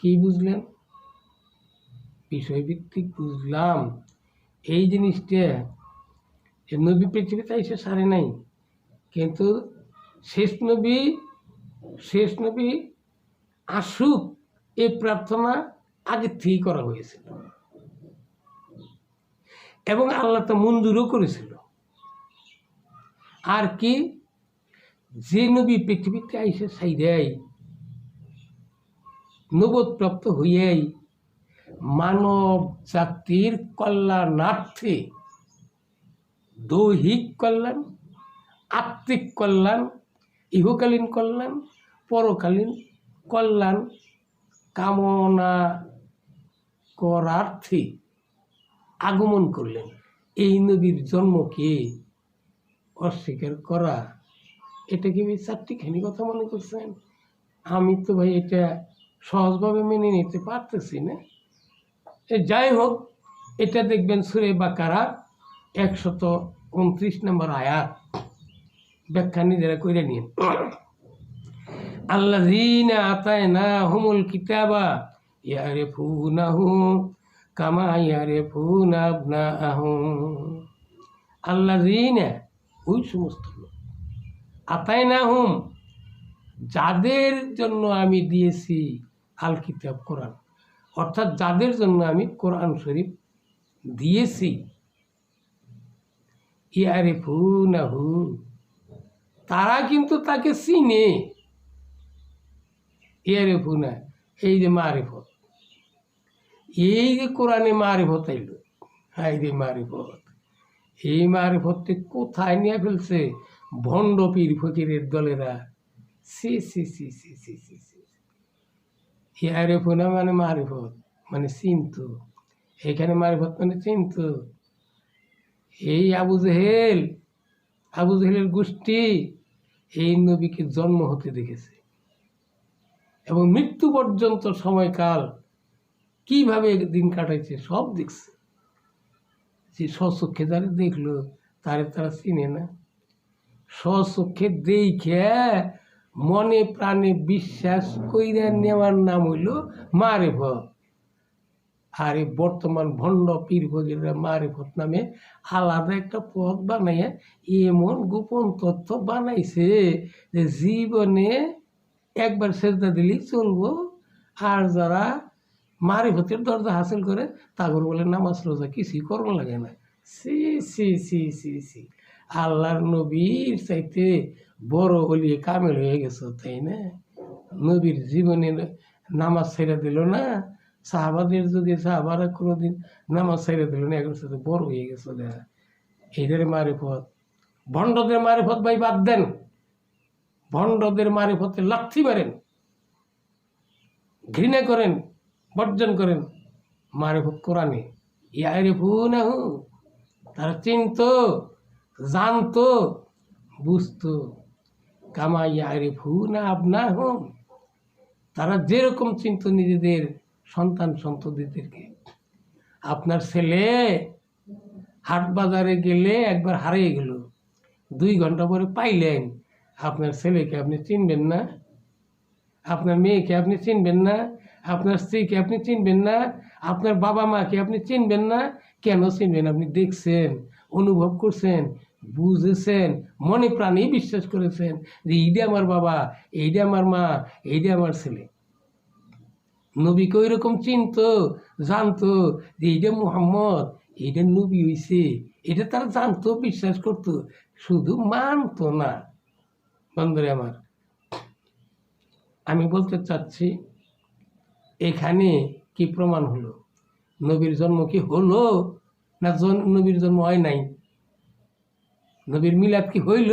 কি বুঝলেন? বিষয়ভিত্তিক বুঝলাম এই জিনিসটা যে নবী পৃথিবীতে এসে সারে নাই, কিন্তু শেষ নবী আসুক এই প্রার্থনা আগে থেকেই করা হয়েছিল এবং আল্লাহ তা মঞ্জুরও করেছিল। আর কি, যে নবী পৃথিবীতে আইসে সাইরাই নবুয়তপ্রাপ্ত হইয়াই মানব জাতির কল্যাণার্থে দৈহিক কল্যাণ, আত্মিক কল্যাণ, ইহকালীন কল্যাণ, পরকালীন কল্যাণ কামনা করার্থে আগমন করলেন। এই নবীর জন্মকে অস্বীকার করা, এটা কি ভাই চারটিখানি কথা মনে করছেন? আমি তো ভাই এটা সহজভাবে মেনে নিতে পারতেছি না। যাই হোক, এটা দেখবেন সূরা বাকারা 129 নম্বর আয়াত, ব্যাখ্যা নিজেরা করে নিন। আল্লাযীনা আতায়নাহুমুল কিতাবা ইয়ারিফুনাহু কামা ইয়ারিফুনা আবনাআহুম। আল্লাযীনা, ওই সমস্ত লোক, আতায়নাহুম, যাদের জন্য আমি দিয়েছি আল কিতাব কোরআন, অর্থাৎ যাদের জন্য আমি কোরআন শরীফ দিয়েছি, ইয়ারিফুনাহু, তারা কিন্তু তাকে চিনে। ইয়ারিফুনা, এই যে মারিফত, এই যে কোরআনে মারিফত আইল, এই যে মারিফত, এই মারিফতটি কোথায় নিয়ে ফেলছে ভণ্ড পীর ফকিরের দলেরা। সি সি সি সি সি সি সি, ইয়ারিফুনা মানে মারিফত মানে চিন্তু, এখানে মারিফত মানে চিন্তু। এই আবু জেহেলের গোষ্ঠী এই নবীকে জন্ম হতে দেখেছে এবং মৃত্যু পর্যন্ত সময়কাল কিভাবে দিন কাটাইছে সব দেখছে। যে স্বচক্ষে যারা দেখলো তারা চিনে না। স্বচক্ষে দেখে মনে প্রাণে বিশ্বাস কইরা নেওয়ার নাম হইল মারিফত। আর এই বর্তমান ভণ্ড পীর ফকিররা মারিফত নামে আলাদা একটা পথ বানাইয়া এমন গোপন তথ্য বানাইছে যে জীবনে একবার সেজদা দিলেই চলবো। আর যারা মারিফতের দরজা হাসিল করে তাগর বলে নামাজ রোজা কিছুই করণ লাগে না। সি সি সি সি সি, আল্লাহর নবীর চাইতে বড় হলিয়ে কামেল হয়ে গেছে, তাই না? নবীর জীবনে নামাজ ছেড়ে দিল না, সাহাবাদের যুগে সাহাবারা কোনোদিন নামাজ ছেড়ে দিল না, এখন সাথে বড় হয়ে গেছে। এদের মারিফত, ভণ্ডদের মারিফত ভাই বাদ দেন, ভণ্ডদের মারিফতে লাথি মারেন, ঘৃণা করেন, বর্জন করেন। মারিফত কোরআনে, ইয়ারিফুনাহু, তারা চিনত, জানতো, বুঝতো, কামা ইয়ারিফুনা আবনাহুম, তারা যেরকম চিনত নিজেদের সন্তান সন্ততিদেরকে। আপনার ছেলে হাট বাজারে গেলে একবার হারিয়ে গেল, 2 ঘন্টা পরে পাইলেন, আপনার ছেলেকে আপনি চিনবেন না? আপনার মেয়েকে আপনি চিনবেন না? আপনার স্ত্রীকে আপনি চিনবেন না? আপনার বাবা মাকে আপনি চিনবেন না? কেন চিনবেন? আপনি দেখছেন, অনুভব করছেন, বুঝেছেন, মনে প্রাণেই বিশ্বাস করেছেন যে এইটা আমার বাবা, এইটা আমার মা, এইটা আমার ছেলে। নবীকে ওই রকম চিনতো, জানতো যে এইটা মুহাম্মদ, এইটা নবী হইছে, এটা তারা জানতো, বিশ্বাস করতো, শুধু মানতো না। বন্ধুরে আমার, আমি বলতে চাচ্ছি এখানে কি প্রমাণ হলো? নবীর জন্ম কি হলো, না নবীর জন্ম হয় নাই? নবীর মিলাদ কি হইল,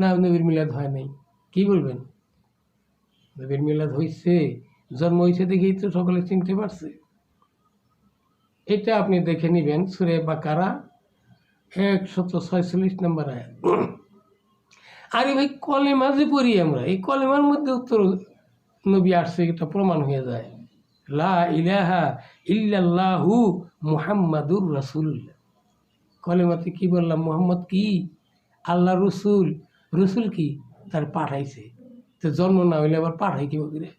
না নবীর মিলাদ হয় নাই? কি বলবেন? নবীর মিলাদ হইছে, জন্ম হয়েছে দেখেই তো সকলে চিনতে পারছে। এটা আপনি দেখে নিবেন সূরা বাকারা 146 নম্বর আয়াত। আরে ভাই, কলেমা যে পড়ি আমরা, এই কলেমার মধ্যে উত্তর নবী আসছে, এটা প্রমাণ হয়ে যায়। লা ইলাহা ইল্লাল্লাহু মুহাম্মাদুর রাসূলুল্লাহ। কলেমাতে কি বললাম? মুহাম্মদ কি? আল্লাহ রসুল। রসুল কি? তার পাঠাইছে। তো জন্ম না হইলে আবার পাঠাই কি করে?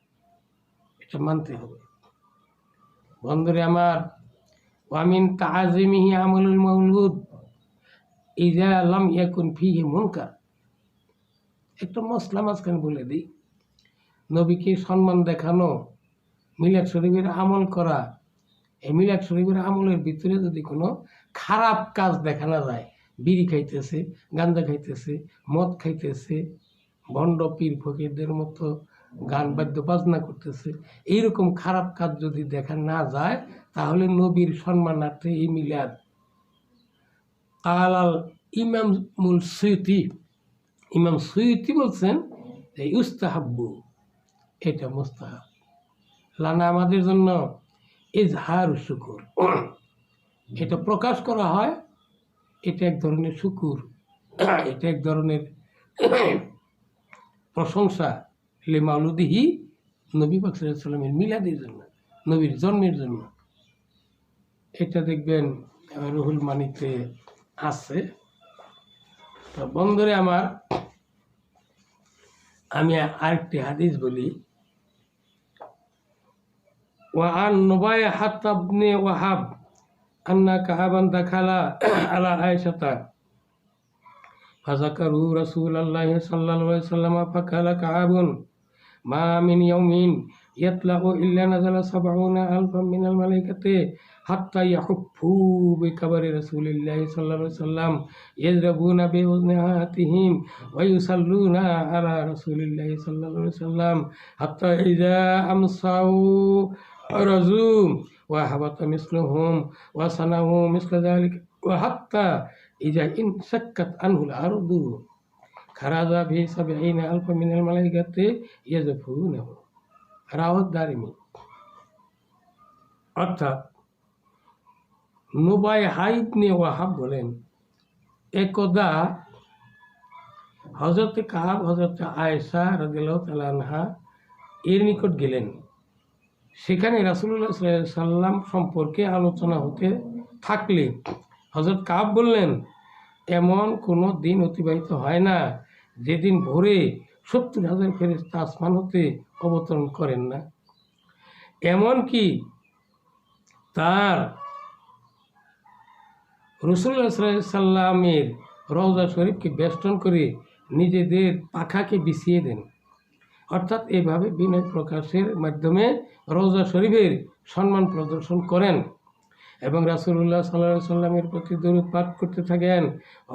এটা মানতে হবে। বন্ধুরে আমার, ওয়ামিন তাআজিমিহি আমলুল মাউলুদ ইযা লাম ইয়াকুন ফিহি মুনকার। একটা মশলা মাঝখানে বলে দিই, নবীকে সম্মান দেখানো, মিলাদ শরীফের আমল করা, এই মিলাদ শরীফের আমলের ভিতরে যদি কোনো খারাপ কাজ দেখা না যায়, বিড়ি খাইতেছে, গাঁজা খাইতেছে, মদ খাইতেছে, ভণ্ড পীর ফকিরদের মতো গান বাদ্য বাজনা করতেছে, এইরকম খারাপ কাজ যদি দেখা না যায়, তাহলে নবীর সম্মানার্থে এই মিলাদ। আল ইমামুল সুয়ুতি, ইমাম সুয়ুতি বলছেন যে ইউস্তাহাব্বু, এটা মুস্তাহাব। লানা আমাদের জন্য ইজহার শুকুর, এটা প্রকাশ করা হয়, এটা এক ধরনের শুকুর, এটা এক ধরনের প্রশংসা লে মাউলুদিহি, নবী পাক সাল্লাল্লাহু আলাইহি ওয়াসাল্লামের মিলাদের জন্য, নবীর জন্মের জন্য। এটা দেখবেন রুহুল মানিতে আছে। তো বন্ধুরে আমার, আমি আরেকটি হাদিস বলি। وعن نبيحة بن وهب أن كعبا دخل على عائشة فذكروا رسول الله صلى الله عليه وسلم فقال كعب ما من يوم يطلع إلا نزل 70,000 من الملائكة حتى يحفوا بقبر رسول الله صلى الله عليه وسلم يضربون بأذناتهم ويصلون على رسول الله صلى الله عليه وسلم حتى إذا أمسوا رزوم وهبط مثلهم وصنعوا مثل ذلك وحتى إذا انشقت عنه الأرض خرج به 70,000 من الملائكة يزفونه রাওয়াত দারিমি। অর্থাৎ নুবাইহা ইবনে ওয়াহাব বলেন, একদা হযরত কাব হযরত আয়েশা রাদিয়াল্লাহু তাআলা আনহা এর নিকট গেলেন। সেখানে রাসূলুল্লাহ সাল্লাল্লাহু আলাইহি ওয়াসাল্লাম সম্পর্কে আলোচনা হতে থাকলে হযরত কাব বললেন, এমন কোনো দিন অতিবাহিত হয় না যেদিন ভোরে 70,000 ফেরেশতা আসমান হতে অবতরণ করেন না। এমনকি তার রাসূলুল্লাহ সাল্লাল্লাহু আলাইহি ওয়াসাল্লামের রওজা শরীফকে বেষ্টন করে নিজেদের পাখাকে বিছিয়ে দেন। অর্থাৎ এভাবে বিনয় প্রকাশের মাধ্যমে রওজা শরীফের সম্মান প্রদর্শন করেন এবং রাসূলুল্লাহ সাল্লাল্লাহু আলাইহি ওয়াসাল্লামের প্রতি দরুদ পাঠ করতে থাকেন।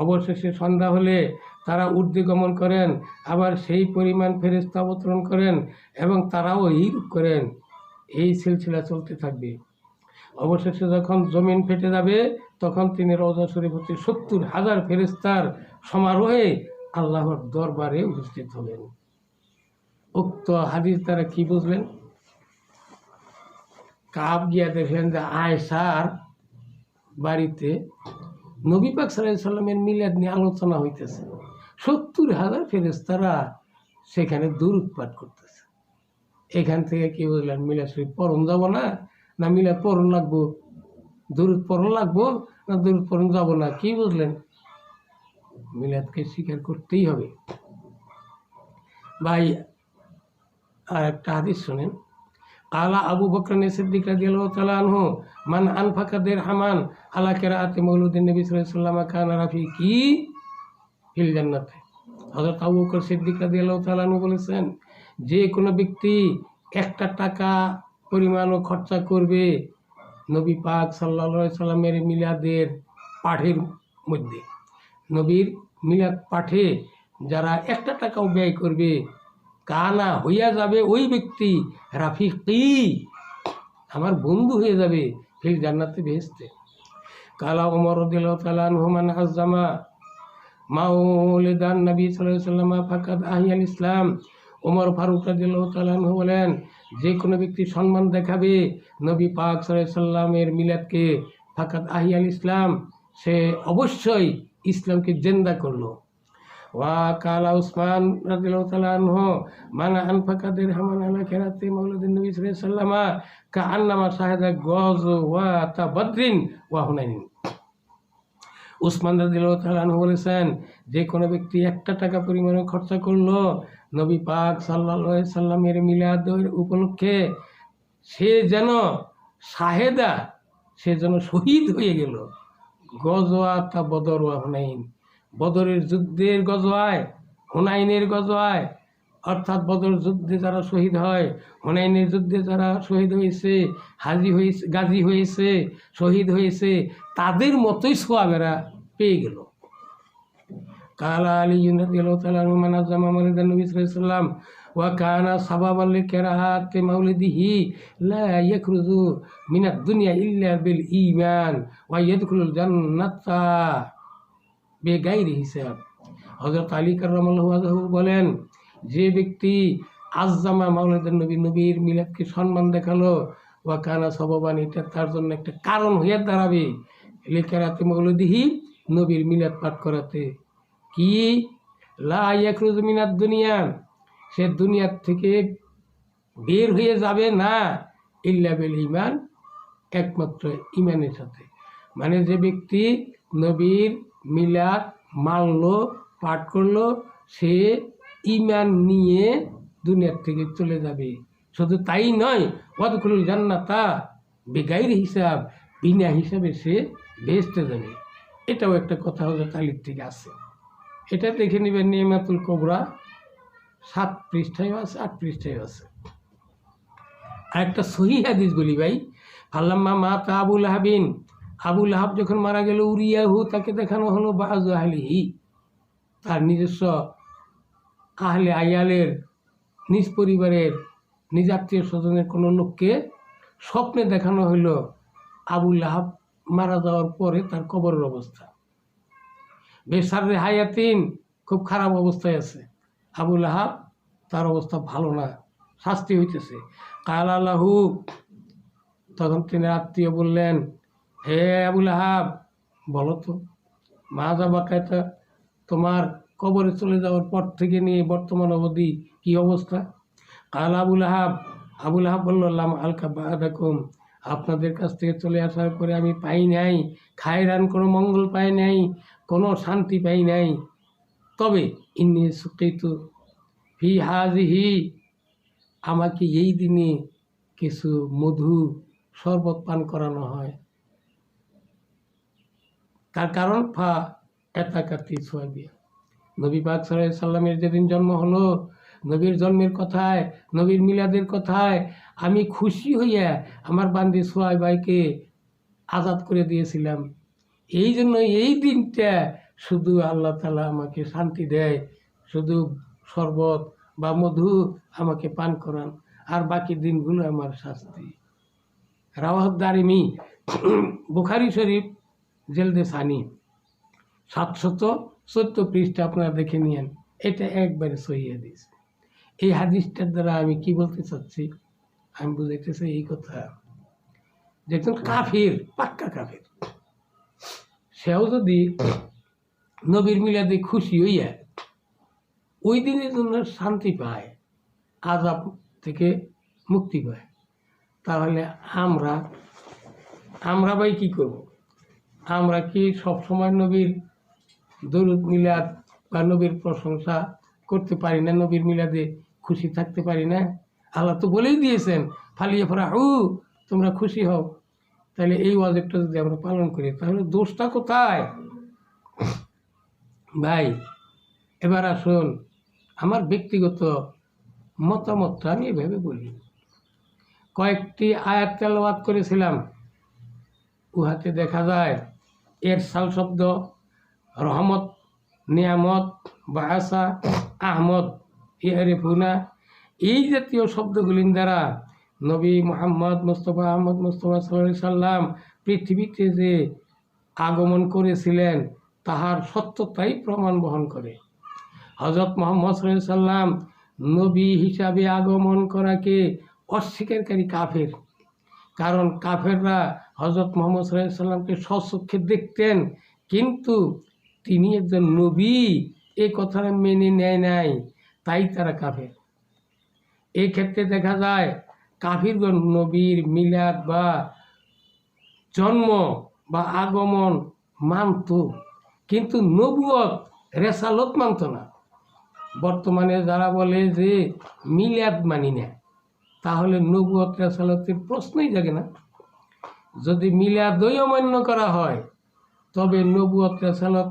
অবশেষে সন্ধ্যা হলে তারা ঊর্ধ্বে গমন করেন, আবার সেই পরিমাণ ফেরেশতা অবতরণ করেন এবং তারাও এইরূপ করেন। এই সিলসিলা চলতে থাকবে। অবশেষে যখন জমিন ফেটে যাবে, তখন তিনি রওজা শরীফ হতে 70,000 ফেরেশতার সমারোহে আল্লাহর দরবারে উপস্থিত হলেন। উক্ত হাদিস দ্বারা কি বুঝলেন? কাব গিয়া দেখেন যে আয়েশার বাড়িতে নবী পাক সাল্লাল্লাহু আলাইহি ওয়াসাল্লামের মিলাদ নিয়ে আলোচনা হইতেছে। 70,000 ফেরেশতারা সেখানে দরুদ পাঠ করতেছে। এখান থেকে কি বুঝলেন? মিলাদ শরীফ পড়ন যাব না, না মিলাদ পড়ন লাগবো? দরুদ পড়ন লাগবো না দরুদ পড়ন যাব না? কি বুঝলেন? মিলাদকে স্বীকার করতেই হবে। ভাই, আর একটা হাদিস শোনেন। আলা আবু বকর সিদ্দিক রাদিয়াল্লাহু তাআলা আনহু মান আনফাকা দিরহামান আলা কিরাআতি মাউলুদিন নবী সাল্লাল্লাহু আলাইহি ওয়াসাল্লাম কানা রাফিকি ফিল জান্নাত। হযরত আবু বকর সিদ্দিক রাদিয়াল্লাহু তাআলা আনহু বলেছেন, যে কোনো ব্যক্তি 1 টাকা পরিমাণও খরচা করবে নবী পাক সাল্লাল্লাহু আলাইহি সাল্লামের মিলাদের পাঠের মধ্যে। নবীর মিলাদ পাঠে যারা একটা টাকাও ব্যয় করবে, কানা হইয়া যাবে ওই ব্যক্তি রাফিকি, আমার বন্ধু হয়ে যাবে ফিল জান্নাতে বেহেশতে। কালা ওমর রাদিয়াল্লাহু তাআলা আনহু মান আযযামা মাউলিদান নবী সাল্লাল্লাহু আলাইহি ওয়াসাল্লাম ফাকাদ আহিয়াল ইসলাম। ওমর ফারুক রাদিয়াল্লাহু তাআলা আনহু বলেন, যে কোনো ব্যক্তি সম্মান দেখাবে নবী পাক সাল্লাল্লাহু আলাইহি ওয়াসাল্লামের মিলাদকে, ফাকাদ আহিয়াল ইসলাম, সে অবশ্যই ইসলামকে জিন্দা করলো। ওয়া কালা উসমান রাদিয়াল্লাহু তাআলা আনহু মানা আনফাকা দিরহামান আলা কিরাতি মাউলিদিন নবী সাল্লাল্লাহু আলাইহি ওয়াসাল্লাম কাআন্নামা শাহাদা গজওয়াতা বদরিন ওয়া হুনাইন। উসমান রাদিয়াল্লাহু তাআলা আনহু বলেছেন, যে কোনো ব্যক্তি একটা টাকা পরিমাণে খরচা করলো নবী পাক সাল্লাল্লাহু আলাইহি সাল্লামের মিলাদের উপলক্ষে, সে যেন শাহেদা, সে যেন শহীদ হয়ে গেল। গজওয়াতা বদর ওয়া হুনাইন, বদরের যুদ্ধের গজওয়ায়, হুনাইনের গজওয়ায়, অর্থাৎ বদর যুদ্ধে যারা শহীদ হয়, হুনাইনের যুদ্ধে যারা শহীদ হয়েছে, গাজী হয়েছে, শহীদ হয়েছে, তাদের মতোই সোয়াবেরা পেয়ে গেল। কালা আলী রাদিয়াল্লাহু তাআলা আনহু মান আযযামা মাউলিদান নবী সাল্লাল্লাহু আলাইহি ওয়াসাল্লাম ওয়া কানা সাবাবান লিকিরাহাতি মাউলিদিহি লা ইয়াখরুজু মিনাদ দুনিয়া ইল্লা বিল ঈমান ওয়া ইয়াদখুলুল জান্নাতা বেগাইরি হিসাব। হযরত আলী কাররামাল্লাহু ওয়াজহু বলেন, যে ব্যক্তি আযযামা মাউলিদান নবী, নবীর মিলাদকে সম্মান দেখালো, ওয়া কানা সাবাবান, এটা তার জন্য একটা কারণ হয়ে দাঁড়াবে, লিকিরাহাতি মাউলিদিহি, নবীর মিলাদ পাঠ করাতে, কি লা ইয়াখরুজু মিনাদ দুনিয়া, সে দুনিয়ার থেকে বের হয়ে যাবে না, ইল্লা বিল ঈমান, একমাত্র ঈমানের সাথে। মানে যে ব্যক্তি নবীর মিলাদ মানলো, পাঠ করলো, সে ঈমান নিয়ে দুনিয়ার থেকে চলে যাবে। শুধু তাই নয়, ওয়াদখুলুল জান্নাতা বিগাইরি হিসাব, বিনা হিসাবে সে বেহেশতে যাবে। এটাও একটা কথা হযরত আলীর থেকে আছে। এটা দেখে নেবেন নিয়ামাতুল কুবরা 7 পৃষ্ঠায়ও আছে, 8 পৃষ্ঠায়ও আছে। আর একটা সহিহ হাদিস বলি ভাই, ফাল্লাম্মা মাতা আবু লাহাবিন, আবু লাহাব যখন মারা গেল, উরিয়াহু, তাকে দেখানো হলো বাযু আহলিহি, তার নিজস্ব আহলে আয়ালের, নিজ পরিবারের, নিজ আত্মীয় স্বজনের কোনো লোককে স্বপ্নে দেখানো হলো আবু লাহাব মারা যাওয়ার পরে তার কবরের অবস্থা। বেসারে হায়াতিন, খুব খারাপ অবস্থায় আছে আবু লাহাব, তার অবস্থা ভালো না, শাস্তি হইতেছে। কালা লাহু, তখন তিনি আত্মীয় বললেন, হে আবু লাহাব, বলো তো মা যাবাকাতা, তোমার কবরে চলে যাওয়ার পর থেকে নিয়ে বর্তমান অবধি কি অবস্থা? কালা আবু লাহাব, আবু লাহাব বলল, লাম আলকা বাদাকুম, আপনাদের কাছ থেকে চলে আসার পরে আমি পাই নাই খায়রান, কোনো মঙ্গল পাই নাই, কোনো শান্তি পাই নাই। তবে ইন্নী সুকিতু ফি হাজিহি, আমাকে এই দিনে কিছু মধু শরবত পান করানো হয়। তার কারণ ফা এতাকাতি সোয়াবিয়া, নবী পাক সাল্লাল্লাহু আলাইহি সাল্লামের যেদিন জন্ম হলো, নবীর জন্মের কথায়, নবীর মিলাদের কথায় আমি খুশি হইয়া আমার বান্দি সোয়াইবাকে আজাদ করে দিয়েছিলাম। এই জন্য এই দিনটা শুধু আল্লাহ তাআলা আমাকে শান্তি দেয়, শুধু শরবত বা মধু আমাকে পান করান, আর বাকি দিনগুলো আমার শাস্তি। রাওয়াহ দারিমি, বুখারী শরীফ জেলদে সানি 714 পৃষ্ঠা, আপনারা দেখে নিয়েন। এটা একবারে সহিহ হাদিস। এই হাদিসটার দ্বারা আমি কি বলতে চাচ্ছি, আমি বুঝাইতে চাই এই কথা, যে একজন কাফির, পাক্কা কাফির, সেও যদি নবীর মিলাদে খুশি হইয়া ওই দিনের জন্য শান্তি পায়, আযাব থেকে মুক্তি পায়, তাহলে আমরা ভাই কি করব? আমরা কি সবসময় নবীর দরুদ মিলাদ বা নবীর প্রশংসা করতে পারি না? নবীর মিলাদে খুশি থাকতে পারি না? আল্লাহ তো বলেই দিয়েছেন, ফালিয়া ফারাহু, তোমরা খুশি হও। তাহলে এই ওয়াজিবটা যদি আমরা পালন করি, তাহলে দোষটা কোথায় ভাই? এবার আসুন, আমার ব্যক্তিগত মতামতটা আমি এভাবে বলি। কয়েকটি আয়াত তেলাওয়াত করেছিলাম, উহাতে দেখা যায় এরসাল শব্দ, রহমত, নিয়ামত, বাসা, আহমদ, ইয়ারিফুনা, এই জাতীয় শব্দগুলির দ্বারা নবী মুহাম্মদ মুস্তফা আহমদ মুস্তফা সাল্লাল্লাহু সাল্লাম পৃথিবীতে যে আগমন করেছিলেন তাহার সত্যতাই প্রমাণ বহন করে। হযরত মুহাম্মদ সাল্লাল্লাহু সাল্লাম নবী হিসাবে আগমন করাকে অস্বীকারী কাফের। কারণ কাফেররা হযরত মুহাম্মদ সাল্লাল্লাহু আলাইহি সাল্লামকে স্বচক্ষে দেখতেন, কিন্তু তিনি একজন নবী এই কথাটা মেনে নেয় নাই, তাই তারা কাফের। এই ক্ষেত্রে দেখা যায় কাফিরগণ নবীর মিলাদ বা জন্ম বা আগমন মানত, কিন্তু নবুয়ত রেসালত মানত না। বর্তমানে যারা বলে যে মিলাদ মানি না, তাহলে নবুয়ত রেসালতের প্রশ্নই জাগে না। যদি মিলাদই অমান্য করা হয় তবে নবুয়ত রেসালত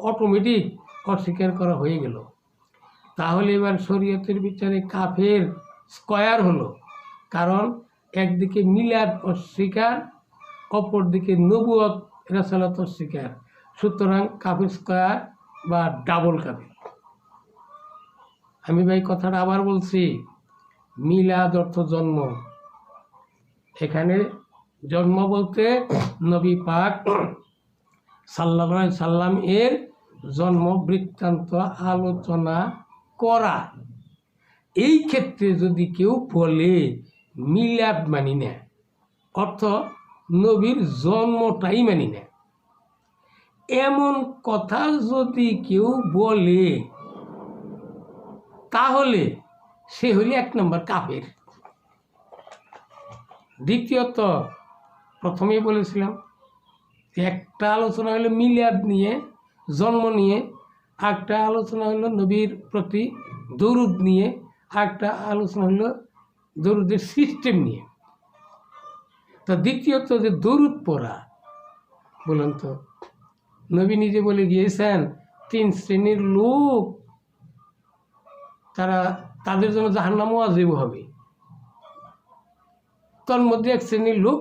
অটোমেটিক অস্বীকার করা হয়ে গেল। তাহলে এবার শরীয়তের বিচারে কাফের স্কয়ার হলো, কারণ একদিকে মিলাদ অস্বীকার, অপরদিকে নবুয়ত রেসালত অস্বীকার, সুতরাং কাফের স্কয়ার বা ডাবল কাফের। আমি ভাই কথাটা আবার বলছি, মিলাদ অর্থ জন্ম। এখানে জন্ম বলতে নবী পাক সাল্লাল্লাহু আলাইহি সাল্লাম এর জন্ম বৃত্তান্ত আলোচনা করা। এই ক্ষেত্রে যদি কেউ বলে মিলাদ মানি না, অর্থ নবীর জন্মটাই মানি না, এমন কথা যদি কেউ বলে তাহলে সে হইলে 1 নম্বর কাফের। দ্বিতীয়ত, প্রথমেই বলেছিলাম একটা আলোচনা হলো মিলাদ নিয়ে, জন্ম নিয়ে, একটা আলোচনা হলো নবীর প্রতি দরুদ নিয়ে, একটা আলোচনা হলো দরুদের সিস্টেম নিয়ে। তো দ্বিতীয়ত যে দরুদ পড়া, বলুন তো, নবী নিজে বলে গিয়েছেন 3 শ্রেণীর লোক তাদের জন্য জাহান্নাম ওয়াজিব হবে। তার মধ্যে 1 শ্রেণীর লোক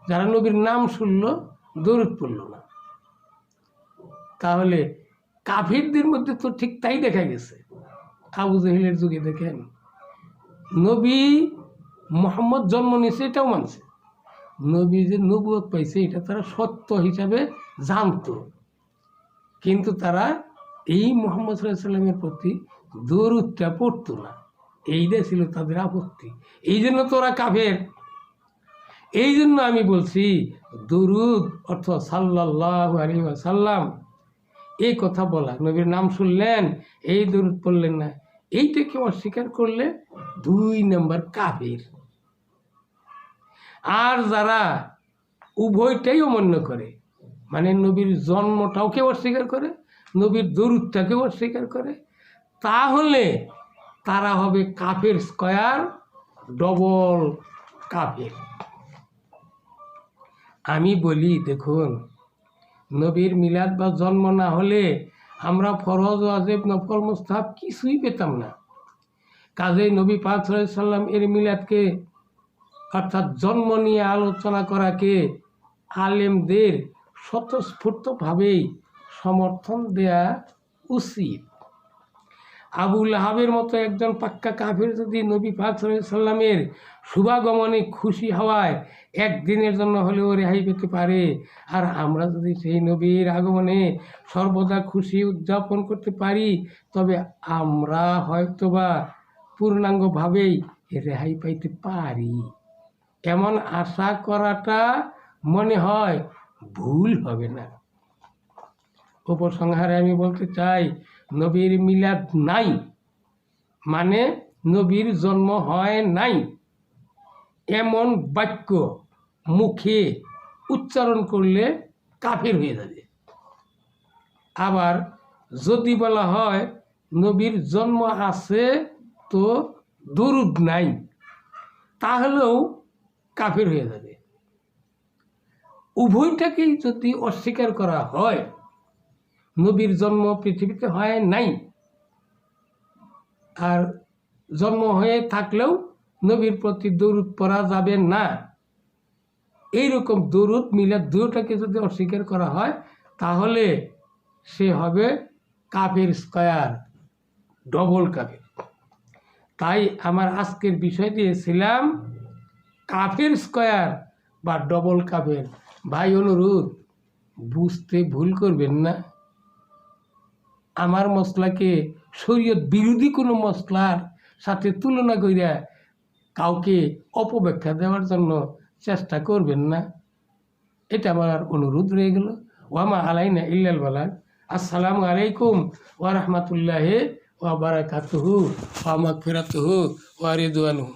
যারা নবীর নাম শুনলো, দরুদ পড়ল না। তাহলে কাফিরদের মধ্যে তো ঠিক তাই দেখা গেছে। আবু জাহেলের যুগে দেখেন, নবী মুহাম্মদ জন্ম নিয়েছে এটাও মানছে, নবী যে নবুয়ত পাইছে এটা তারা সত্য হিসাবে জানতো, কিন্তু তারা এই মুহাম্মদ সাল্লাল্লাহু আলাইহি সাল্লামের প্রতি দরুদটা পড়তো না। এইটা ছিল তাদের আপত্তি, এই জন্য তোরা কাফের। এই জন্য আমি বলছি দরুদ অর্থ সাল্লাল্লাহু আলাইহি ওয়াসাল্লাম, এই কথা বলা, নবীর নাম শুনলেন এই দরুদ পড়লেন না, এইটাকে অস্বীকার করলে 2 নম্বর কাফের। আর যারা উভয়টাই অমান্য করে, মানে নবীর জন্মটাকে অস্বীকার করে, নবীর দরুদটাকেও অস্বীকার করে, তাহলে তারা হবে কাফের স্কয়ার, ডবল কাফের। আমি বলি দেখুন, নবীর মিলাদ বা জন্ম না হলে আমরা ফরজ, ওয়াজিব, নফল, মুস্তাহাব কিছুই পেতাম না। কাজেই নবী পাক সাল্লাল্লাহু আলাইহি সাল্লাম এর মিলাদকে অর্থাৎ জন্ম নিয়ে আলোচনা করাকে আলেমদের স্বতঃস্ফূর্তভাবেই সমর্থন দেয়া উচিত। আবু লাহাবের মতো একজন পাক্কা কাফের যদি নবী পাক সাল্লাল্লাহু আলাইহি সাল্লামের শুভাগমনে খুশি হওয়ায় একদিনের জন্য হলেও রেহাই পেতে পারে, আর আমরা যদি সেই নবীর আগমনে সর্বদা খুশি উদযাপন করতে পারি, তবে আমরা হয়তোবা পূর্ণাঙ্গভাবেই রেহাই পাইতে পারি। এমন আশা করাটা মনে হয় ভুল হবে না। উপসংহারে আমি বলতে চাই, নবীর মিলাদ নাই মানে নবীর জন্ম হয় নাই এমন বাক্য মুখে উচ্চারণ করলে কাফের হয়ে যাবে। আবার যদি বলা হয় নবীর জন্ম আছে তো দরুদ নাই, তাহলেও কাফের হয়ে যাবে। উভয়টাকেই যদি অস্বীকার করা হয়, নবীর জন্ম পৃথিবীতে হয় নাই, আর জন্ম হয়ে থাকলেও নবীর প্রতি দরুদ পড়া যাবে না, এইরকম দরুদ মিলাদ দুটোটাকে যদি অস্বীকার করা হয় তাহলে সে হবে কাফের স্কয়ার, ডবল কাফের। তাই আমার আজকের বিষয় দিয়েছিলাম কাফের স্কয়ার বা ডবল কাফের। ভাই অনুরোধ, বুঝতে ভুল করবেন না। আমার মশলাকে শরীয়ত বিরোধী কোনো মশলার সাথে তুলনা করিয়া কাউকে অপব্যাখ্যা দেওয়ার জন্য চেষ্টা করবেন না, এটা আমার অনুরোধ রয়ে গেল। ওয়ামা আলাইনা ইল্লাল বালাগ। আসসালামু আলাইকুম ওয়া রাহমাতুল্লাহি ওয়া বারাকাতুহু ওয়া মাগফিরাতুহু ওয়া রিদওয়ানুহু।